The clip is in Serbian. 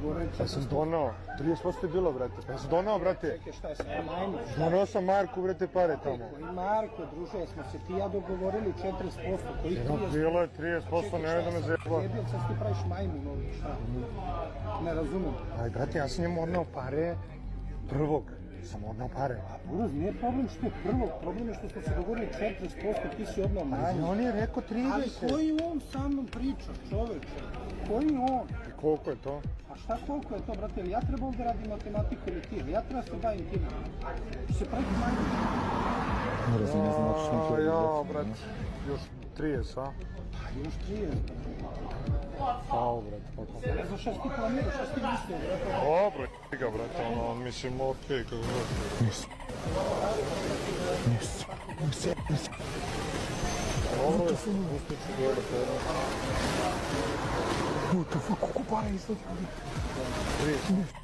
dogovorili. Pa sam donao, 30% je bilo, brate. Pa sam donao, brate. Čekaj, šta je sa majmu? Donao sam Marku, brate, pare tamo. Koji Marko, druže, smo se ti ja dogovorili 40%, koji 30%? Bilo je 30%, ne da me zeba. Jebil, sad ti praviš majmu, novi, šta? Ne razumem. Aj, brate, ja sam njemu odnao pare prvog. Sam odnao pare. Uraz, nije problem što je prvog, problem je što smo se dogovorili 40%, ti si odnao Ali manju. on je rekao 30. Ali koji on sa mnom priča, čoveče? Koji on? I koliko je to? A šta koliko je to, brate? Ja treba ovdje radim matematiku ili ti? Ja treba se bavim tim. Se pravi manju. Ne znam ako što mi Ja, brate, još 30, a? Pa još 30. Au, brate, Ne znaš šta si ti planirao, šta si ti mislio, brate? dobro, ga, brate, ono, mislim, okej, kako god. Nisam. Dobro je, ustiću dobro, What the fuck, koliko para izlazi? 30.